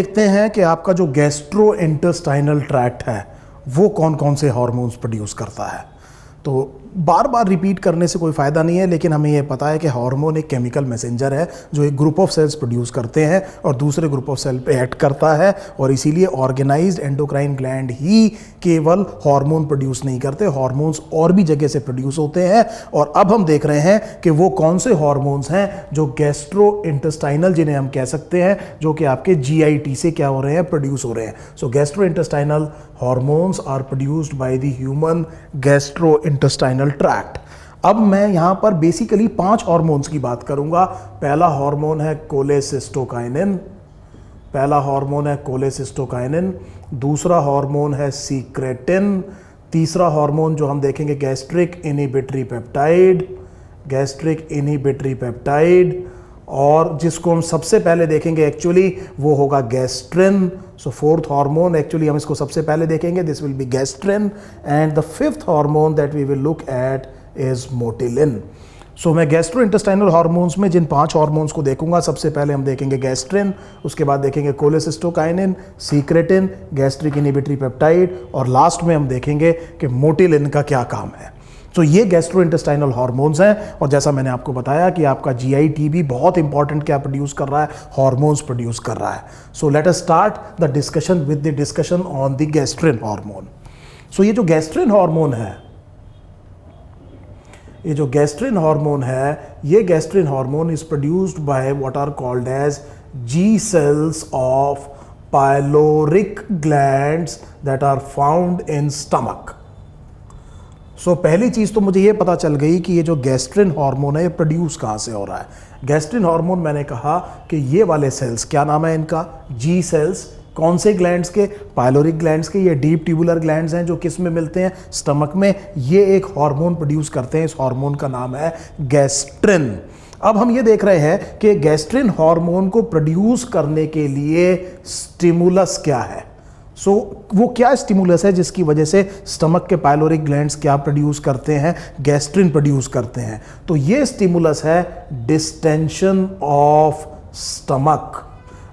देखते हैं कि आपका जो गैस्ट्रो इंटेस्टाइनल ट्रैक्ट है वो कौन कौन से हार्मोन्स प्रोड्यूस करता है। तो बार बार रिपीट करने से कोई फ़ायदा नहीं है, लेकिन हमें ये पता है कि हार्मोन एक केमिकल मैसेंजर है जो एक ग्रुप ऑफ सेल्स प्रोड्यूस करते हैं और दूसरे ग्रुप ऑफ सेल पे एक्ट करता है, और इसीलिए ऑर्गेनाइज्ड एंडोक्राइन ग्लैंड ही केवल हार्मोन प्रोड्यूस नहीं करते, हार्मोन्स और भी जगह से प्रोड्यूस होते हैं। और अब हम देख रहे हैं कि वो कौन से हार्मोन्स हैं जो गैस्ट्रो इंटेस्टाइनल, जिन्हें हम कह सकते हैं, जो कि आपके GIT से क्या हो रहे हैं, प्रोड्यूस हो रहे हैं। So gastrointestinal hormones are produced by the human gastrointestinal tract. अब मैं यहां पर बेसिकली 5 हार्मोन्स की बात करूंगा। पहला हार्मोन है कोलेसिस्टोकाइनिन, दूसरा हार्मोन है सीक्रेटिन, तीसरा हार्मोन जो हम देखेंगे गैस्ट्रिक इनहिबिटरी पेप्टाइड, और जिसको हम सबसे पहले देखेंगे एक्चुअली वो होगा gastrin. So fourth hormone actually हम इसको सबसे पहले देखेंगे, this will be gastrin, and the fifth hormone that we will look at is motilin. So मैं गैस्ट्रोइंटेस्टाइनल हार्मोन्स में जिन 5 हार्मोन्स को देखूंगा, सबसे पहले हम देखेंगे गैस्ट्रिन, उसके बाद देखेंगे cholecystokinin, secretin, gastric inhibitory peptide, और लास्ट में हम देखेंगे कि मोटिलिन का क्या काम है। तो ये गैस्ट्रोइंटेस्टाइनल हार्मोन्स हैं, और जैसा मैंने आपको बताया कि आपका GIT भी बहुत इंपॉर्टेंट क्या प्रोड्यूस कर रहा है, हार्मोन्स प्रोड्यूस कर रहा है। So let us start the discussion with the discussion on the gastrin hormone. So ये जो गैस्ट्रिन हार्मोन है, ये gastrin hormone is produced by what are called as G cells of pyloric glands that are found in stomach। सो पहली चीज़ तो मुझे ये पता चल गई कि ये जो गैस्ट्रिन हार्मोन है ये प्रोड्यूस कहाँ से हो रहा है। गैस्ट्रिन हार्मोन, मैंने कहा कि ये वाले सेल्स, क्या नाम है इनका, G सेल्स, कौन से ग्लैंड्स के, पाइलोरिक ग्लैंड्स के। ये डीप ट्यूबुलर ग्लैंड्स हैं जो किस में मिलते हैं, स्टमक में। ये एक हार्मोन प्रोड्यूस करते हैं, इस हार्मोन का नाम है गैस्ट्रिन। अब हम ये देख रहे हैं कि गैस्ट्रिन हार्मोन को प्रोड्यूस करने के लिए स्टिमुलस क्या है। सो वो क्या स्टिमुलस है जिसकी वजह से स्टमक के पाइलोरिक ग्लैंड्स क्या प्रोड्यूस करते हैं, गैस्ट्रिन प्रोड्यूस करते हैं। तो ये स्टिमुलस है डिस्टेंशन ऑफ स्टमक।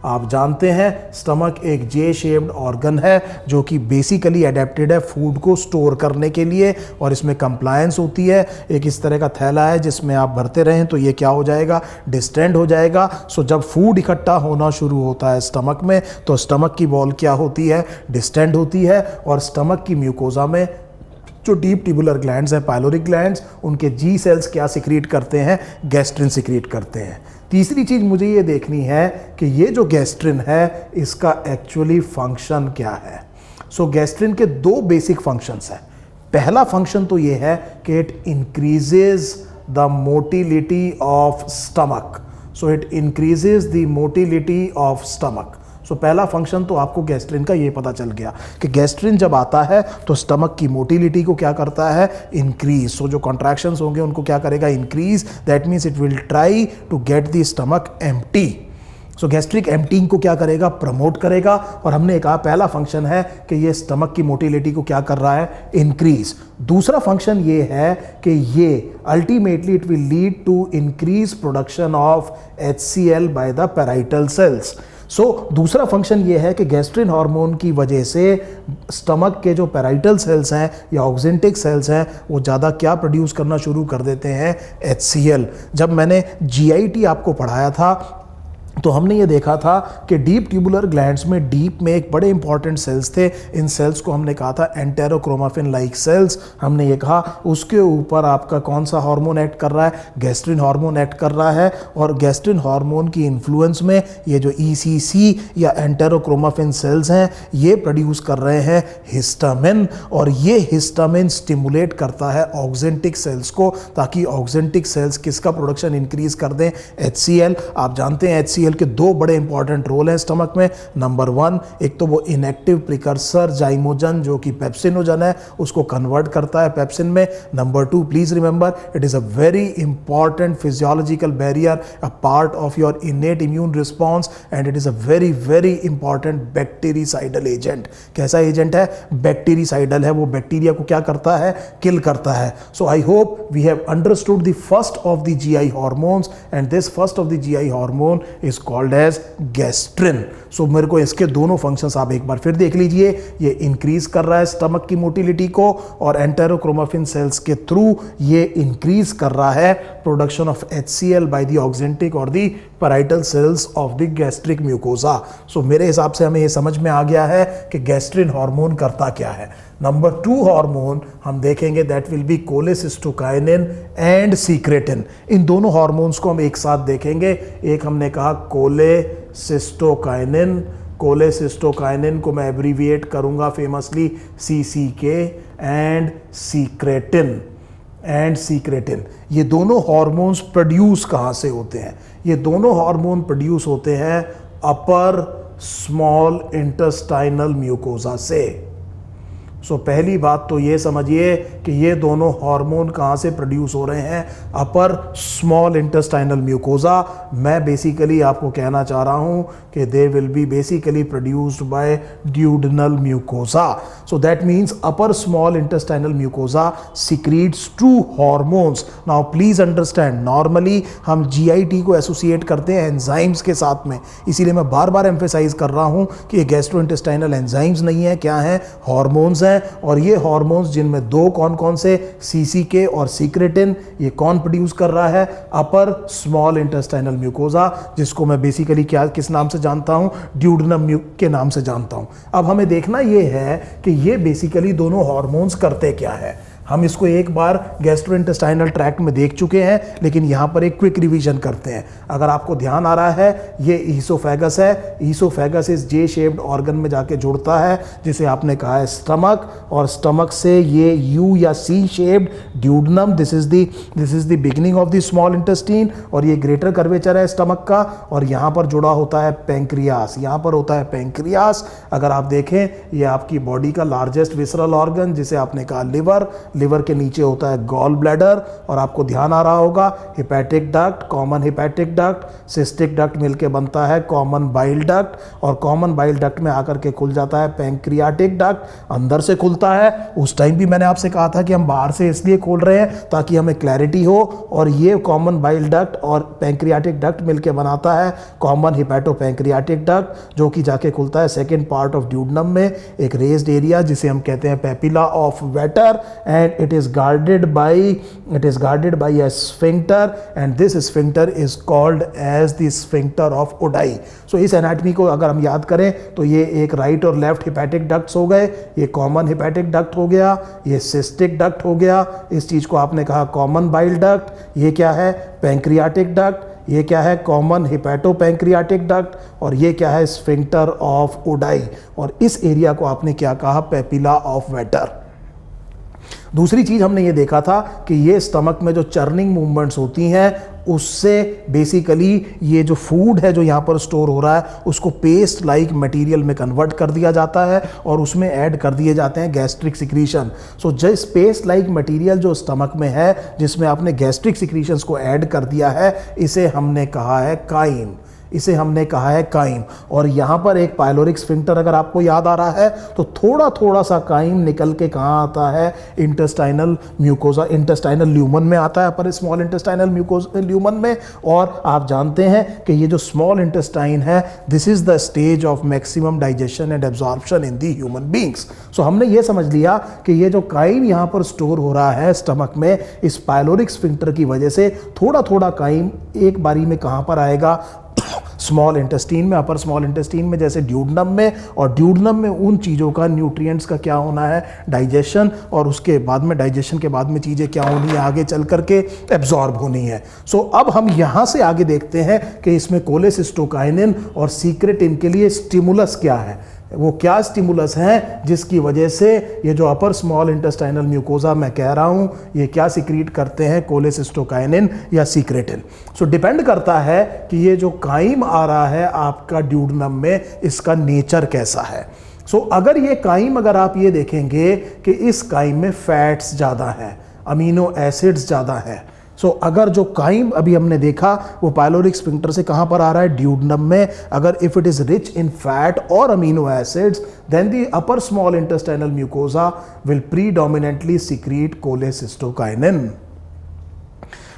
आप जानते हैं स्टमक एक J शेप्ड ऑर्गन है जो कि बेसिकली अडेप्टेड है फूड को स्टोर करने के लिए, और इसमें कंप्लायंस होती है। एक इस तरह का थैला है जिसमें आप भरते रहें तो ये क्या हो जाएगा, डिस्टेंड हो जाएगा। सो जब फूड इकट्ठा होना शुरू होता है स्टमक में, तो स्टमक की वॉल क्या होती है, डिस्टेंड होती है, और स्टमक की म्यूकोजा में जो डीप ट्यूबुलर ग्लैंड्स हैं, पाइलोरिक ग्लैंड्स, उनके G सेल्स क्या सिक्रीट करते हैं, गैस्ट्रिन सिक्रीट करते हैं। तीसरी चीज मुझे ये देखनी है कि ये जो गैस्ट्रिन है इसका एक्चुअली फंक्शन क्या है। सो गैस्ट्रिन के 2 बेसिक फंक्शंस हैं। पहला फंक्शन तो ये है कि it increases the motility of stomach. So पहला फंक्शन तो आपको गैस्ट्रिन का ये पता चल गया कि गैस्ट्रिन जब आता है तो स्टमक की मोटिलिटी को क्या करता है, इंक्रीज। सो जो कॉन्ट्रैक्शंस होंगे उनको क्या करेगा, increase. That means it will try to get the stomach empty. So gastric emptying को क्या करेगा, प्रमोट करेगा। और हमने कहा पहला फंक्शन है कि ये स्टमक की मोटिलिटी को क्या कर रहा है, इंक्रीज। दूसरा फंक्शन ये है कि ये ultimately it will lead to increase production of HCl by the parietal cells. So दूसरा फंक्शन ये है कि गैस्ट्रिन हार्मोन की वजह से स्टमक के जो पैराइटल सेल्स हैं या ऑक्जेंटिक सेल्स हैं वो ज़्यादा क्या प्रोड्यूस करना शुरू कर देते हैं, HCl। जब मैंने GIT आपको पढ़ाया था तो हमने ये देखा था कि डीप ट्यूबुलर ग्लैंड्स में, डीप में एक बड़े इंपॉर्टेंट सेल्स थे। इन सेल्स को हमने कहा था एंटेरोक्रोमाफिन लाइक सेल्स। हमने ये कहा उसके ऊपर आपका कौन सा हार्मोन एक्ट कर रहा है, गैस्ट्रिन हार्मोन एक्ट कर रहा है। और गैस्ट्रिन हार्मोन की इन्फ्लुएंस में ये जो ECC या एंटेरोक्रोमाफिन सेल्स हैं ये प्रोड्यूस कर रहे हैं हिस्टामिन, और ये हिस्टामिन स्टिमुलेट करता है ऑक्जेंटिक सेल्स को, ताकि ऑक्जेंटिक सेल्स किसका प्रोडक्शन इंक्रीज कर दें, HCl। आप जानते हैं HCl के 2 बड़े इंपॉर्टेंट रोल हैं स्टमक में। नंबर 1, एक तो वो इनएक्टिव प्रिकर्सर जाइमोजन जो कि पेप्सिनोजन है उसको कन्वर्ट करता है पेप्सिन में। Number 2, please remember, it is a very important physiological barrier, a part of your इनेट immune response, and it is a very very important bactericidal agent. कैसा agent है, bactericidal है, वो बैक्टीरिया को क्या करता है, किल करता है। So I hope we have understood the first of the GI hormones, and this first of the GI hormone is is called as gastrin. So मेरे को इसके दोनों फंक्शंस आप एक बार फिर देख लीजिए। ये इंक्रीज कर रहा है स्टमक की मोटिलिटी को और एंटेरोक्रोमाफिन सेल्स के थ्रू ये इंक्रीज कर रहा है production of HCl by the oxyntic और the parietal cells of the gastric mucosa. So मेरे हिसाब से हमें ये समझ में आ गया है कि गैस्ट्रिन हार्मोन करता क्या है। नंबर 2 हार्मोन हम देखेंगे that will be cholecystokinin and secretin. इन दोनों हार्मोन्स को हम एक साथ देखेंगे। एक हमने कहा कोलेसिस्टोकाइनिन, कोलेसिस्टोकाइनिन को मैं एब्रीविएट करूंगा फेमसली CCK, एंड सीक्रेटिन। ये दोनों हार्मोन्स प्रोड्यूस कहाँ से होते हैं? ये दोनों हार्मोन प्रोड्यूस होते हैं अपर स्मॉल इंटेस्टाइनल म्यूकोजा से। सो पहली बात तो ये समझिए कि ये दोनों हार्मोन कहाँ से प्रोड्यूस हो रहे हैं? अपर स्मॉल इंटेस्टाइनल म्यूकोजा। मैं बेसिकली आपको कहना चाह रहा हूँ कि they will be basically produced by duodenal mucosa. So that means upper small intestinal mucosa secretes 2 hormones. Now please understand, normally हम GIT को एसोसिएट करते हैं एंजाइम्स के साथ में, इसीलिए मैं बार बार एम्फेसाइज कर रहा हूँ कि ये गैस्ट्रोइंटेस्टाइनल एंजाइम्स नहीं है, क्या है? हार्मोन्स हैं। और ये हार्मोन्स जिनमें 2 कौन कौन से, CCK और सीक्रेटिन, ये कौन प्रोड्यूस कर रहा है? अपर स्मॉल इंटेस्टाइनल म्यूकोजा, जिसको मैं बेसिकली क्या किस नाम से जानता हूं? ड्यूडेनम के नाम से जानता हूं। अब हमें देखना ये है कि ये बेसिकली दोनों हार्मोन्स करते क्या है। हम इसको एक बार गैस्ट्रोइंटेस्टाइनल ट्रैक्ट में देख चुके हैं, लेकिन यहाँ पर एक क्विक रिवीजन करते हैं। अगर आपको ध्यान आ रहा है, ये ईसोफेगस है। ईसोफेगस इस J शेप्ड ऑर्गन में जाके जुड़ता है, जिसे आपने कहा है स्टमक, और स्टमक से ये U या C shaped duodenum, this is the beginning of the small intestine, और ये ग्रेटर कर्वेचर है स्टमक का। और यहाँ पर जुड़ा होता है पेंक्रियास, यहाँ पर होता है पेंक्रियास। अगर आप देखें, ये आपकी बॉडी का लार्जेस्ट विसरल ऑर्गन, जिसे आपने कहा लिवर के नीचे होता है गॉल ब्लैडर, और आपको ध्यान आ रहा होगा hepatic duct, common hepatic duct, cystic duct मिलके बनता है कॉमन बाइल डक्ट, और कॉमन बाइल डक्ट में आकर के खुल जाता है पैंक्रियाटिक डक्ट, अंदर से खुलता है। उस टाइम भी मैंने आपसे कहा था कि हम बाहर से इसलिए खोल रहे हैं ताकि हमें क्लैरिटी हो, और ये कॉमन बाइल डक्ट और पैंक्रियाटिक डक्ट मिलके बनाता है कॉमन हिपैटो पैंक्रियाटिक डक्ट, जो कि जाके खुलता है सेकेंड पार्ट ऑफ ड्यूडेनम में, एक रेज्ड एरिया जिसे हम कहते हैं papilla of waiter, and it is guarded by a sphincter, and this sphincter is called as the sphincter of Oddi। so इस एनाटमी को अगर हम याद करें तो ये एक राइट और लेफ्ट हिपैटिक डक्ट्स हो गए, ये कॉमन हिपैटिक डक्ट हो गया, ये सिस्टिक डक्ट हो गया, इस चीज को आपने कहा कॉमन बाइल डक्ट, ये क्या है? पैंक्रियाटिक डक्ट, ये क्या है? कॉमन हिपैटो पैंक्रियाटिक डक्ट, और ये क्या है? स्फिंक्टर ऑफ ओडाई, और इस एरिया को आपने क्या कहा? Papilla of waiter. दूसरी चीज हमने ये देखा था कि ये स्टमक में जो चर्निंग मूवमेंट्स होती हैं, उससे बेसिकली ये जो फूड है जो यहाँ पर स्टोर हो रहा है, उसको पेस्ट लाइक मटेरियल में कन्वर्ट कर दिया जाता है, और उसमें ऐड कर दिए जाते हैं गैस्ट्रिक सिक्रीशन। सो जिस पेस्ट लाइक मटेरियल जो स्टमक में है, जिसमें आपने गैस्ट्रिक सिक्रीशंस को ऐड कर दिया है, इसे हमने कहा है काइम, इसे हमने कहा है काइम। और यहाँ पर एक पाइलोरिक स्फिंक्टर अगर आपको याद आ रहा है, तो थोड़ा थोड़ा सा काइम निकल के कहाँ आता है? इंटेस्टाइनल म्यूकोजा, इंटेस्टाइनल ल्यूमन में आता है, upper small intestinal mucosa lumen में। और आप जानते हैं कि ये जो स्मॉल इंटेस्टाइन है, this is the stage of maximum digestion and absorption in the human beings. So हमने ये समझ लिया कि ये जो काइम यहाँ पर स्टोर हो रहा है स्टमक में, इस पाइलोरिक स्फिंक्टर की वजह से थोड़ा थोड़ा काइम एक बारी में कहाँ पर आएगा? स्मॉल इंटेस्टीन में, अपर स्मॉल इंटेस्टीन में, जैसे ड्यूडेनम में। और ड्यूडेनम में उन चीज़ों का, न्यूट्रिएंट्स का क्या होना है? डाइजेशन, और उसके बाद में डाइजेशन के बाद में चीज़ें क्या होनी है? आगे चल करके एब्जॉर्ब होनी है। सो अब हम यहाँ से आगे देखते हैं कि इसमें कोलेसिस्टोकाइनिन और सीक्रेटिन के लिए स्टिमुलस क्या है, वो क्या स्टिमुलस हैं जिसकी वजह से ये जो अपर स्मॉल इंटेस्टाइनल म्यूकोजा मैं कह रहा हूँ, ये क्या सिक्रीट करते हैं? कोलेसिस्टोकाइनिन या सीक्रेटिन। सो डिपेंड करता है कि ये जो काइम आ रहा है आपका ड्यूडेनम में, इसका नेचर कैसा है। सो अगर ये काइम, अगर आप ये देखेंगे कि इस काइम में फैट्स ज़्यादा हैं, अमीनो एसिड्स ज़्यादा हैं। सो अगर जो काइम अभी हमने देखा वो पाइलोरिक स्फिंक्टर से कहाँ पर आ रहा है? ड्यूडेनम में। अगर if it is rich in fat और amino acids, then the upper small intestinal mucosa will predominantly secrete cholecystokinin.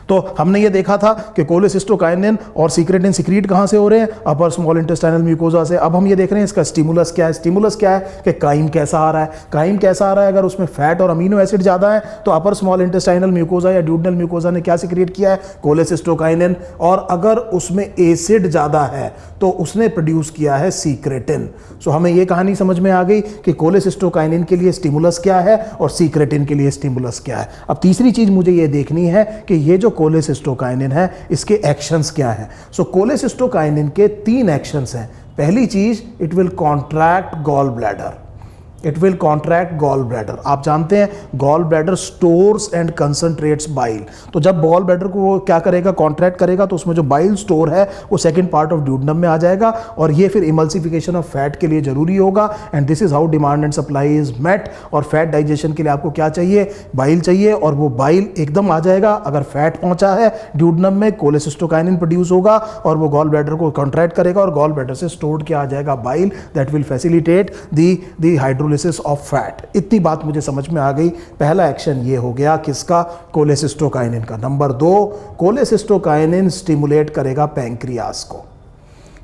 तो हमने ये देखा था कि कोलेसिस्टोकाइनिन और सीक्रेटिन सीक्रीट कहाँ से हो रहे हैं, अपर स्मॉल इंटेस्टाइनल म्यूकोजा से। अब हम ये देख रहे हैं इसका स्टिमुलस क्या है। स्टिमुलस क्या है कि काइम कैसा आ रहा है। काइम कैसा आ रहा है, अगर उसमें फैट और अमीनो एसिड ज़्यादा है तो अपर स्मॉल इंटेस्टाइनल म्यूकोजा या ड्यूडनल म्यूकोजा ने क्या सीक्रेट किया है, कोलेसिस्टोकाइनिन। और अगर उसमें एसिड ज़्यादा है तो उसने प्रोड्यूस किया है सीक्रेटिन। सो हमें ये कहानी समझ में आ गई कि कोलेसिस्टोकाइनिन के लिए स्टिमुलस क्या है और सीक्रेटिन के लिए स्टिमुलस क्या है। अब तीसरी चीज़ मुझे ये देखनी है कि ये जो कोलेसिस्टोकाइनिन है इसके एक्शंस क्या हैं। सो कोलेसिस्टोकाइनिन के 3 एक्शंस हैं। पहली चीज, it will contract gall bladder. It will contract gall bladder. आप जानते हैं gall bladder stores and concentrates bile. तो जब गॉल ब्लैडर को वो क्या करेगा, कॉन्ट्रैक्ट करेगा, तो उसमें जो बाइल स्टोर है वो सेकंड पार्ट ऑफ ड्यूडनम में आ जाएगा और ये फिर इमल्सिफिकेशन ऑफ फैट के लिए जरूरी होगा। And this is how demand and supply is met. और फैट डाइजेशन के लिए आपको क्या चाहिए, बाइल चाहिए, और वो बाइल एकदम आ जाएगा। अगर फैट पहुंचा है ड्यूडनम में, कोलेसिस्टोकाइनिन प्रोड्यूस होगा और वो गॉल ब्लैडर को कॉन्ट्रैक्ट करेगा और गॉल ब्लैडर से स्टोर्ड क्या आ जाएगा, bile, that will facilitate the hydrolysis of fat. इतनी बात मुझे समझ में आ गई। पहला एक्शन ये हो गया किसका, कोलेसिस्टोकाइनिन का। नंबर 2, कोलेसिस्टोकाइनिन स्टिमुलेट करेगा पैंक्रियास को।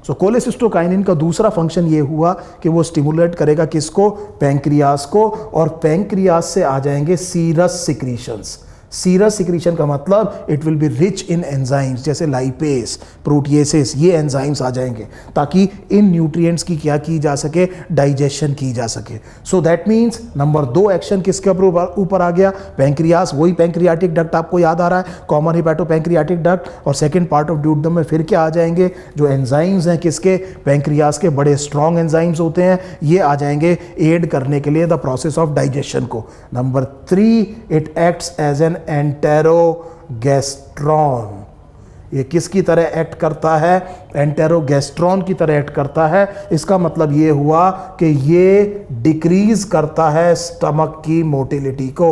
सो कोलेसिस्टोकाइनिन का दूसरा फंक्शन ये हुआ कि वो स्टिमुलेट करेगा किसको, पैंक्रियास को। और पैंक्रियास से आ जाएंगे सीरस सिक्रीशंस। सीरस सिक्रीशन का मतलब it will be rich in enzymes, जैसे लाइपेस, प्रोटिएसेस, ये एंजाइम्स आ जाएंगे ताकि इन न्यूट्रिएंट्स की क्या की जा सके, डाइजेशन की जा सके। सो दैट मीन्स नंबर 2 एक्शन किसके ऊपर आ गया, पैंक्रियास। वही पैंक्रियाटिक डक्ट आपको याद आ रहा है, कॉमन हिपैटोपैंक्रियाटिक डक्ट। और सेकंड पार्ट ऑफ ड्यूडनम में फिर क्या आ जाएंगे, जो एंजाइम्स हैं किसके, पैंक्रियास के, बड़े स्ट्रॉन्ग एंजाइम्स होते हैं, ये आ जाएंगे एड करने के लिए द प्रोसेस ऑफ डाइजेशन को। Number 3, it acts as an enterogastrone. ये किसकी तरह एक्ट करता है, एंटेरोगैस्ट्रॉन की तरह एक्ट करता है। इसका मतलब ये हुआ कि ये डिक्रीज करता है स्टमक की मोटिलिटी को।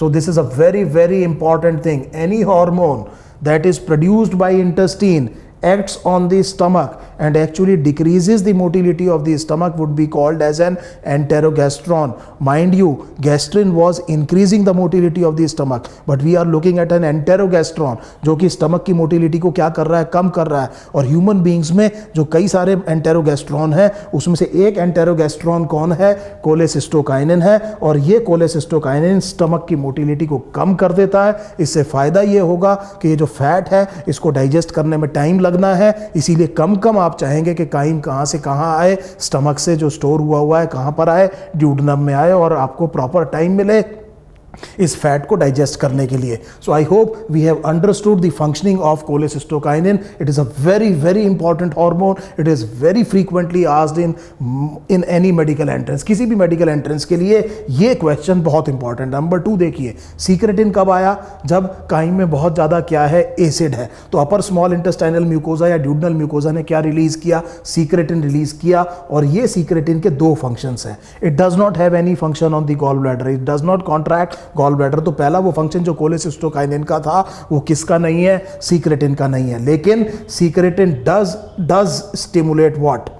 So this is a very very important thing. Any hormone that is produced bye intestine acts on the stomach and actually decreases the motility of the stomach would be called as an enterogastron. Mind you, gastrin was increasing the motility of the stomach, but we are looking at an enterogastron जो कि stomach की motility को क्या कर रहा है, कम कर रहा है। और human beings में जो कई सारे enterogastron है उसमें से एक enterogastron कौन है, कोलेसिस्टोकाइनिन है। और ये कोलेसिस्टोकाइनिन stomach की motility को कम कर देता है। इससे फायदा ये होगा कि ये जो फैट है इसको डाइजेस्ट करने में टाइम लगना है, इसीलिए कम कम आप चाहेंगे कि काइम कहां से कहां आए, स्टमक से जो स्टोर हुआ है कहां पर आए, ड्यूडनम में आए और आपको प्रॉपर टाइम मिले इस फैट को डाइजेस्ट करने के लिए। So I hope we have understood the functioning of cholecystokinin. It is a very very important hormone. It is very frequently asked in any medical entrance. किसी भी मेडिकल एंट्रेंस के लिए ये क्वेश्चन बहुत इंपॉर्टेंट। नंबर 2 देखिए, secretin कब आया, जब काइम में बहुत ज़्यादा क्या है, एसिड है। तो अपर स्मॉल इंटेस्टाइनल म्यूकोजा या ड्यूडनल म्यूकोजा ने क्या रिलीज किया, सीक्रेटिन रिलीज किया। और ये सीक्रेटिन के 2 फंक्शंस हैं। It does not have any function on the gall bladder, it does not contract gall bladder. तो पहला वो फंक्शन जो कोलेसिस्टोकाइनिन का था वो किसका नहीं है, सीक्रेटिन का नहीं है। लेकिन secretin does stimulate what,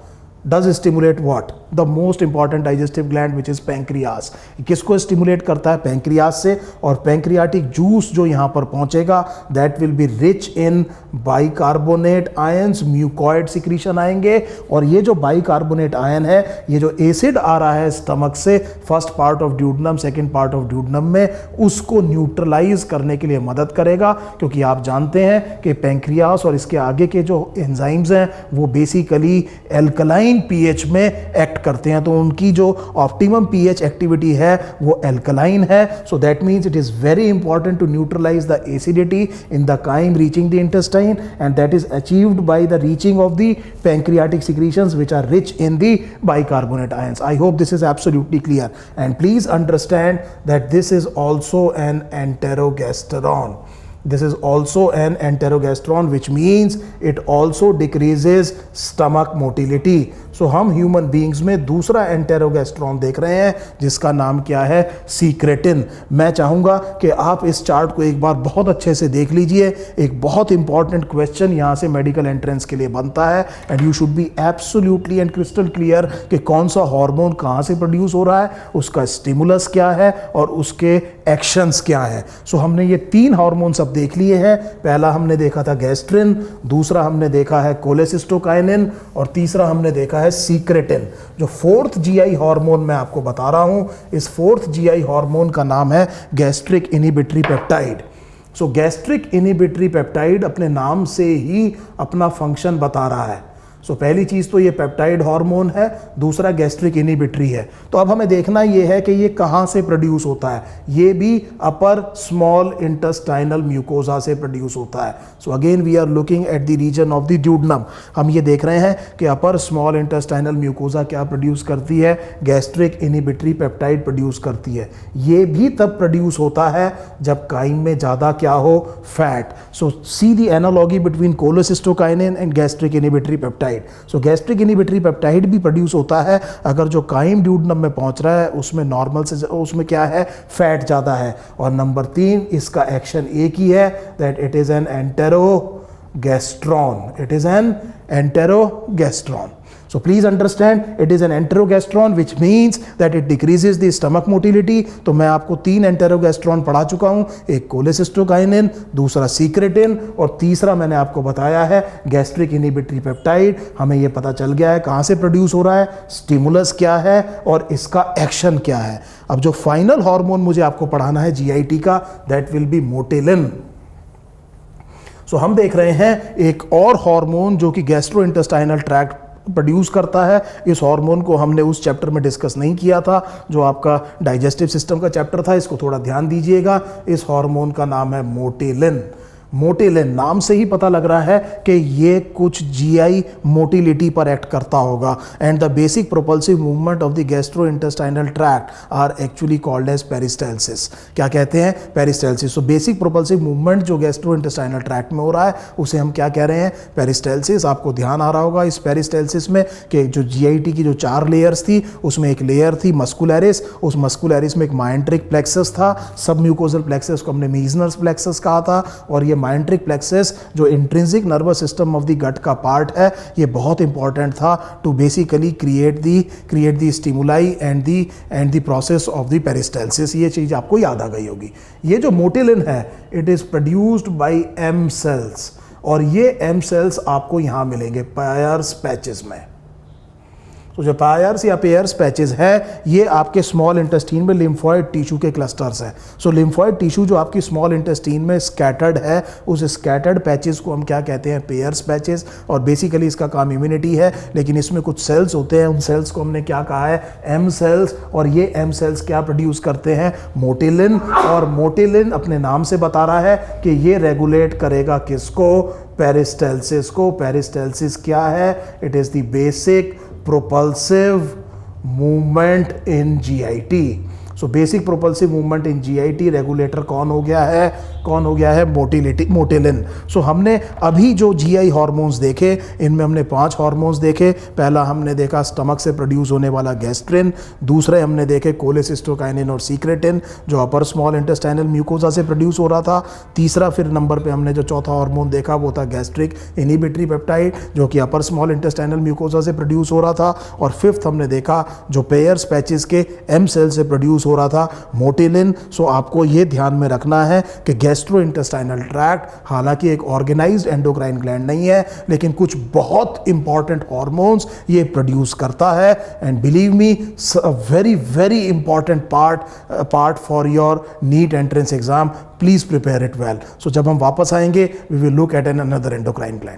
does stimulate what, the most important digestive gland which is pancreas. किसको स्टिमुलेट करता है, पैंक्रियास से। और पैंक्रियाटिक जूस जो यहां पर पहुंचेगा that will be rich in bicarbonate ions, mucoid secretion आएंगे। और ये जो बाइकार्बोनेट आयन है, ये जो एसिड आ रहा है स्टमक से first part of duodenum second part of duodenum में, उसको न्यूट्रलाइज करने के लिए मदद करेगा। क्योंकि आप जानते हैं कि पैंक्रियास और इसके आगे के जो एंजाइम्स हैं वो बेसिकली एल्कलाइन पीएच में एक्ट करते हैं। तो उनकी जो ऑप्टिमम पीएच एक्टिविटी है वो एल्कलाइन है। So that means it is very important to neutralise the acidity in the chyme reaching the intestine, and that is achieved by the reaching of the pancreatic secretions which are rich in the bicarbonate ions. I hope this is absolutely clear, and please understand that this is also an enterogastron. This is also an enterogastron, which means it also decreases stomach motility. सो हम human beings में दूसरा एंटेरोगेस्ट्रॉन देख रहे हैं जिसका नाम क्या है, सीक्रेटिन। मैं चाहूंगा कि आप इस चार्ट को एक बार बहुत अच्छे से देख लीजिए। एक बहुत इंपॉर्टेंट क्वेश्चन यहां से मेडिकल एंट्रेंस के लिए बनता है and you should be absolutely and crystal clear कि कौन सा हार्मोन कहां से प्रोड्यूस हो रहा है, उसका स्टिमुलस क्या है और उसके एक्शंस क्या है। सो हमने ये 3 हार्मोन्स अब देख लिए हैं। पहला हमने देखा था गैस्ट्रिन, दूसरा हमने देखा है कोलेसिस्टोकाइनिन और तीसरा हमने देखा है सीक्रेटिन। जो 4th जीआई हार्मोन मैं आपको बता रहा हूं, इस 4th जीआई हार्मोन का नाम है गैस्ट्रिक इनहिबिटरी पेप्टाइड। सो गैस्ट्रिक इनहिबिटरी पेप्टाइड अपने नाम से ही अपना फंक्शन बता रहा है। सो पहली चीज़ तो ये पेप्टाइड हार्मोन है, दूसरा गैस्ट्रिक इनहिबिटरी है। तो अब हमें देखना ये है कि ये कहाँ से प्रोड्यूस होता है। ये भी अपर स्मॉल इंटेस्टाइनल म्यूकोजा से प्रोड्यूस होता है। So again we are looking at the region of the duodenum. हम ये देख रहे हैं कि अपर स्मॉल इंटेस्टाइनल म्यूकोजा क्या प्रोड्यूस करती है, गैस्ट्रिक इनहिबिटरी पेप्टाइड प्रोड्यूस करती है। ये भी तब प्रोड्यूस होता है जब काइम में ज़्यादा क्या हो, fat. So see the analogy between cholecystokinin and gastric inhibitory peptide. So gastric inhibitory peptide भी प्रोड्यूस होता है अगर जो काइम ड्यूडनम में पहुंच रहा है उसमें नॉर्मल से उसमें क्या है, फैट ज़्यादा है। और नंबर 3, इसका एक्शन एक ही है, that it is an enterogastrone. It is an enterogastrone. So please understand it is an enterogastron which means that it decreases the stomach motility। तो मैं आपको 3 एंटेरोगेस्ट्रॉन पढ़ा चुका हूं, एक कोलेसिस्टोकाइनिन, दूसरा सीक्रेटिन और तीसरा मैंने आपको बताया है गैस्ट्रिक इनहिबिटरी पेप्टाइड। हमें यह पता चल गया है कहां से प्रोड्यूस हो रहा है, स्टिमुलस क्या है और इसका एक्शन क्या है। अब जो फाइनल हार्मोन मुझे आपको पढ़ाना है जीआईटी का, दैट विल बी मोटेलिन। सो हम देख रहे हैं एक और हार्मोन जो कि गैस्ट्रोइंटेस्टाइनल ट्रैक्ट प्रोड्यूस करता है। इस हार्मोन को हमने उस चैप्टर में डिस्कस नहीं किया था जो आपका डाइजेस्टिव सिस्टम का चैप्टर था, इसको थोड़ा ध्यान दीजिएगा। इस हार्मोन का नाम है मोटेलिन। मोटेलिन नाम से ही पता लग रहा है कि ये कुछ जीआई मोटिलिटी पर एक्ट करता होगा and the basic propulsive movement of the gastrointestinal tract are actually called as peristalsis. क्या कहते हैं, peristalsis. So basic propulsive movement जो गैस्ट्रोइंटेस्टाइनल ट्रैक्ट में हो रहा है उसे हम क्या कह रहे हैं, पेरिस्टाल्सिस। आपको ध्यान आ रहा होगा इस पेरिस्टाल्सिस में कि जो जीआईटी की जो 4 लेयर्स थी उसमें एक लेयर थी मस्कुलरिस। उस मस्कुलरिस में एक माइंट्रिक प्लेक्सस था, सब म्यूकोजल प्लेक्सस को हमने मीजनस प्लेक्सस कहा था। और ये माइंट्रिक प्लेक्सस जो intrinsic nervous system of the gut का पार्ट है, ये बहुत इंपॉर्टेंट था to basically create the stimuli and the process of the peristalsis. ये चीज आपको याद आ गई होगी। ये जो मोटेलिन है it is produced by M cells और ये एम सेल्स आपको यहां मिलेंगे पायर्स पैचेस में। तो जो पायर्स या पेयर्स पैचेस है ये आपके स्मॉल इंटेस्टीन में लिम्फॉइड टिश्यू के क्लस्टर्स हैं। सो लिम्फॉइड टिश्यू जो आपकी स्मॉल इंटेस्टीन में स्कैटर्ड है, उस स्कैटर्ड पैचेस को हम क्या कहते हैं, पेयर्स पैचेस। और बेसिकली इसका काम इम्यूनिटी है, लेकिन इसमें कुछ सेल्स होते हैं, उन सेल्स को हमने क्या कहा है, एम सेल्स। और ये एम सेल्स क्या प्रोड्यूस करते हैं, मोटेलिन। और मोटेलिन अपने नाम से बता रहा है कि ये रेगुलेट करेगा किसको, पेरिस्टाल्सिस को। पेरिस्टाल्सिस क्या है, it is the basic propulsive movement in GIT। So basic propulsive movement in GIT regulator कौन हो गया है, मोटेलिन। सो हमने अभी जो जीआई हार्मोन्स देखे इनमें हमने 5 हार्मोन्स देखे। पहला हमने देखा स्टमक से प्रोड्यूस होने वाला गैस्ट्रिन, दूसरे हमने देखे कोलेसिस्टोकाइनिन और सीक्रेटिन जो अपर स्मॉल इंटेस्टाइनल म्यूकोजा से प्रोड्यूस हो रहा था। तीसरा फिर नंबर पे हमने जो चौथा हार्मोन देखा वो था गैस्ट्रिक इनहिबिटरी पेप्टाइड जो कि अपर स्मॉल इंटेस्टाइनल म्यूकोजा से प्रोड्यूस हो रहा था। और फिफ्थ हमने देखा जो पेयर्स पैचेस के एम सेल से प्रोड्यूस हो रहा था, मोटेलिन। सो आपको ये ध्यान में रखना है कि गैस्ट्रोइंटेस्टाइनल ट्रैक्ट हालांकि एक ऑर्गेनाइज्ड एंडोक्राइन ग्लैंड नहीं है, लेकिन कुछ बहुत इंपॉर्टेंट हार्मोन्स ये प्रोड्यूस करता है। And believe me, very very important part for your NEET entrance exam. Please prepare it well. So जब हम वापस आएंगे we will look at an another endocrine gland.